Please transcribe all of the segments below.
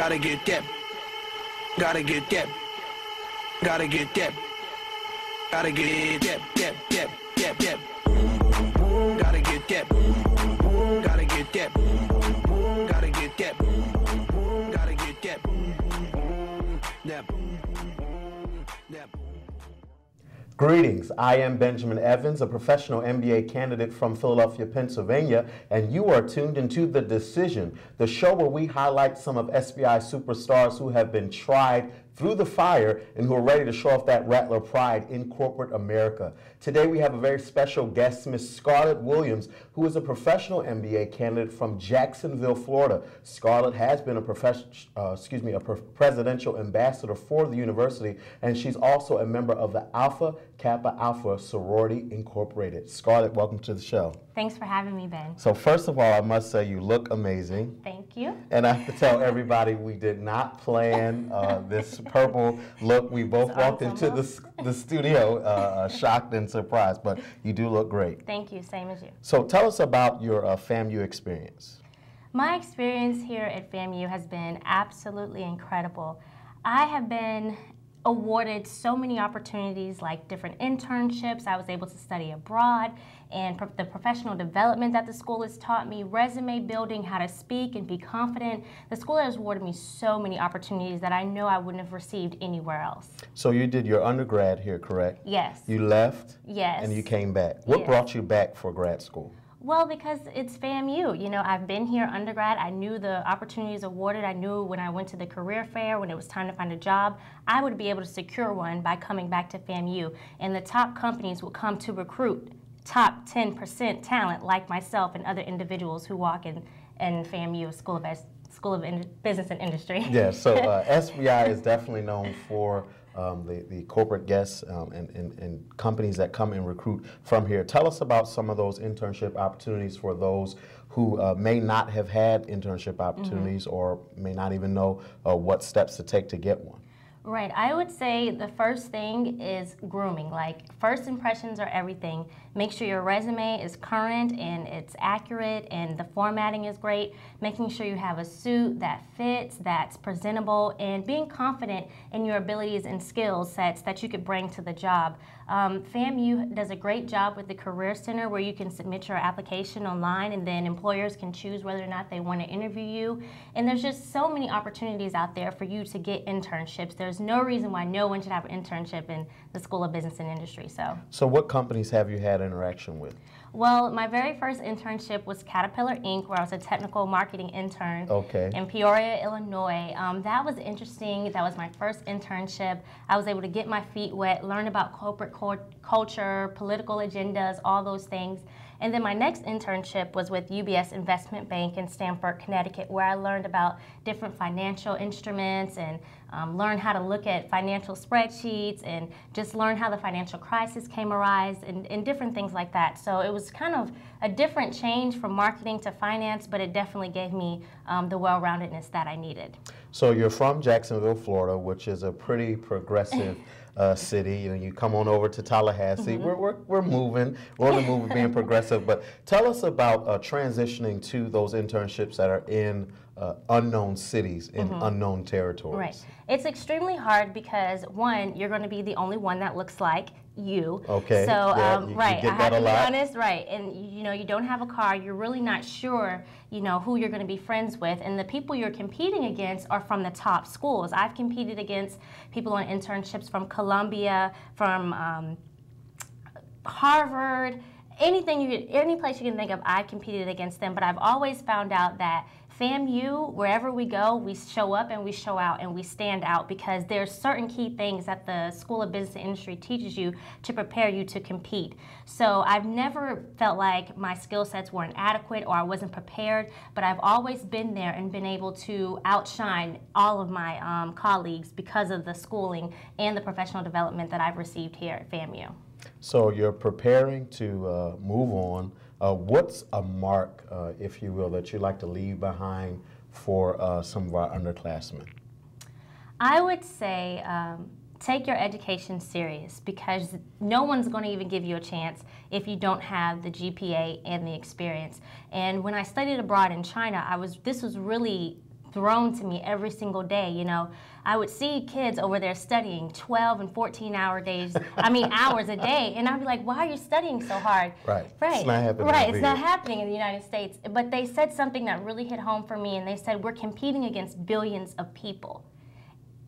Gotta get that. Gotta get that. Gotta get that. Gotta get that. Boom, boom, boom. Gotta get that. Gotta get that. Gotta get that. Gotta get that. That. That. Greetings, I am Benjamin Evans, a professional MBA candidate from Philadelphia, Pennsylvania, and you are tuned into The Decision, the show where we highlight some of SBI superstars who have been tried through the fire and who are ready to show off that Rattler pride in corporate America. Today we have a very special guest, Miss Scarlett Williams, who is a professional MBA candidate from Jacksonville, Florida. Scarlett has been a presidential ambassador for the university, and she's also a member of the Alpha Kappa Alpha Sorority Incorporated. Scarlett, welcome to the show. Thanks for having me, Ben. So first of all, I must say you look amazing. Thank you. And I have to tell everybody we did not plan this purple look. We both walked into the studio shocked and surprised, but you do look great. Thank you, same as you. So tell us about your FAMU experience. My experience here at FAMU has been absolutely incredible. I have been awarded so many opportunities, like different internships. I was able to study abroad, and the professional development that the school has taught me, resume building, how to speak and be confident. The school has awarded me so many opportunities that I know I wouldn't have received anywhere else. So you did your undergrad here, correct? Yes. You left? Yes. And you came back. What brought you back for grad school? Well, because it's FAMU. You know, I've been here undergrad. I knew the opportunities awarded. I knew when I went to the career fair, when it was time to find a job, I would be able to secure one by coming back to FAMU. And the top companies will come to recruit top 10% talent like myself and other individuals who walk in FAMU, School of Business and Industry. Yeah, so SBI is definitely known for the corporate guests and companies that come and recruit from here. Tell us about some of those internship opportunities for those who may not have had internship opportunities or may not even know what steps to take to get one. Right. I would say the first thing is grooming. Like, first impressions are everything. Make sure your resume is current and it's accurate and the formatting is great. Making sure you have a suit that fits, that's presentable, and being confident in your abilities and skill sets that you could bring to the job. FAMU does a great job with the Career Center, where you can submit your application online and then employers can choose whether or not they want to interview you. And there's just so many opportunities out there for you to get internships. There's no reason why no one should have an internship in the School of Business and Industry. So what companies have you had interaction with? Well, my very first internship was Caterpillar Inc., where I was a technical marketing intern in Peoria, Illinois. That was interesting. That was my first internship. I was able to get my feet wet, learn about corporate culture, political agendas, all those things. And then my next internship was with UBS Investment Bank in Stamford, Connecticut, where I learned about different financial instruments and learned how to look at financial spreadsheets and just learn how the financial crisis came arise and different things like that. So it was kind of a different change from marketing to finance, but it definitely gave me the well-roundedness that I needed. So you're from Jacksonville, Florida, which is a pretty progressive city. You know, you come on over to Tallahassee. We're moving. We're on the move of being progressive. But tell us about transitioning to those internships that are in unknown cities, in unknown territories. Right. It's extremely hard because, one, you're going to be the only one that looks like you. Okay. So, right, you I have to be honest, right. And, you know, you don't have a car. You're really not sure, you know, who you're going to be friends with. And the people you're competing against are from the top schools. I've competed against people on internships from Columbia, from Harvard, any place you can think of, I've competed against them. But I've always found out that FAMU, wherever we go, we show up and we show out and we stand out, because there's certain key things that the School of Business and Industry teaches you to prepare you to compete. So I've never felt like my skill sets weren't adequate or I wasn't prepared, but I've always been there and been able to outshine all of my colleagues because of the schooling and the professional development that I've received here at FAMU. So you're preparing to move on. What's a mark, if you will, that you'd like to leave behind for some of our underclassmen? I would say take your education serious, because no one's going to even give you a chance if you don't have the GPA and the experience. And when I studied abroad in China, this was really thrown to me every single day. You know, I would see kids over there studying 12 and 14-hour days, hours a day, and I'd be like, why are you studying so hard? Right. Right. It's not happening. Right. It's not happening in the United States. But they said something that really hit home for me, and they said, we're competing against billions of people.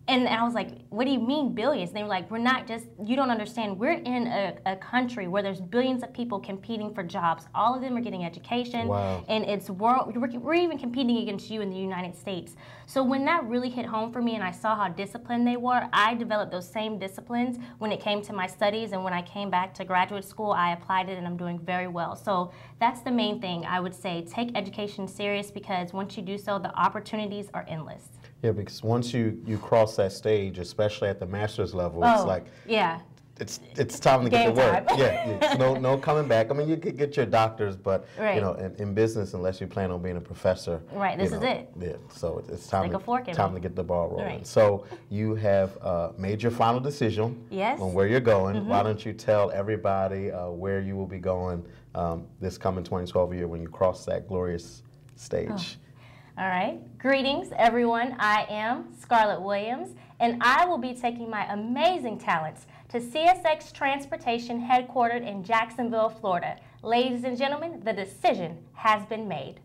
And I was like, what do you mean billions? And they were like, we're not just, you don't understand, we're in a country where there's billions of people competing for jobs. All of them are getting education. Wow. And it's we're even competing against you in the United States. So when that really hit home for me and I saw how disciplined they were, I developed those same disciplines when it came to my studies. And when I came back to graduate school, I applied it and I'm doing very well. So that's the main thing I would say. Take education serious, because once you do so, the opportunities are endless. Yeah, because once you cross that stage, especially at the master's level, it's like, yeah, it's time to get to work. Time. Yeah, no coming back. I mean, you could get your doctors, but right. you know, in business, unless you plan on being a professor, right? This is it. Yeah, so it's time to get the ball rolling. Right. So you have made your final decision. Yes. On where you're going. Mm-hmm. Why don't you tell everybody where you will be going this coming 2012 year when you cross that glorious stage? Oh. All right. Greetings, everyone. I am Scarlett Williams, and I will be taking my amazing talents to CSX Transportation headquartered in Jacksonville, Florida. Ladies and gentlemen, the decision has been made.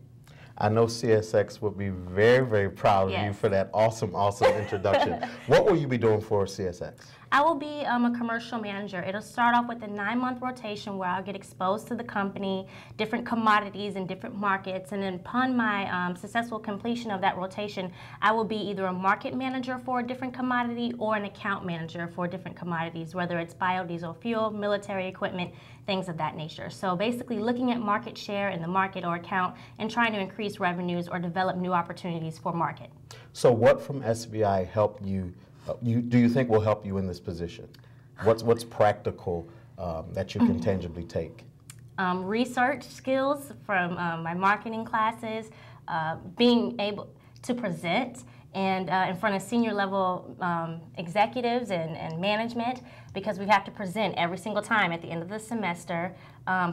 I know CSX would be very, very proud of you for that awesome introduction. What will you be doing for CSX? I will be a commercial manager. It'll start off with a 9-month rotation where I'll get exposed to the company, different commodities and different markets, and then upon my successful completion of that rotation, I will be either a market manager for a different commodity or an account manager for different commodities, whether it's biodiesel fuel, military equipment, things of that nature. So basically looking at market share in the market or account and trying to increase revenues or develop new opportunities for market. So what from SBI helped you? Do you think will help you in this position? What's practical that you can tangibly take? Research skills from my marketing classes, being able to present and in front of senior level executives and management, because we have to present every single time at the end of the semester.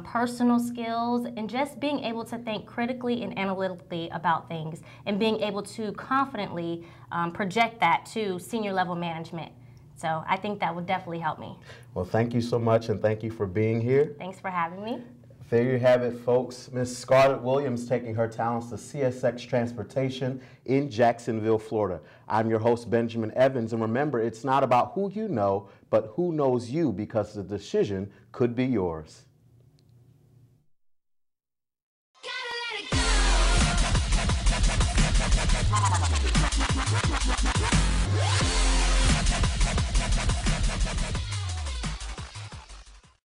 Personal skills, and just being able to think critically and analytically about things, and being able to confidently project that to senior level management. So I think that would definitely help me. Well, thank you so much, and thank you for being here. Thanks for having me. There you have it, folks. Miss Scarlett Williams taking her talents to CSX Transportation in Jacksonville, Florida. I'm your host, Benjamin Evans, and remember, it's not about who you know, but who knows you, because the decision could be yours. Gotta let it go.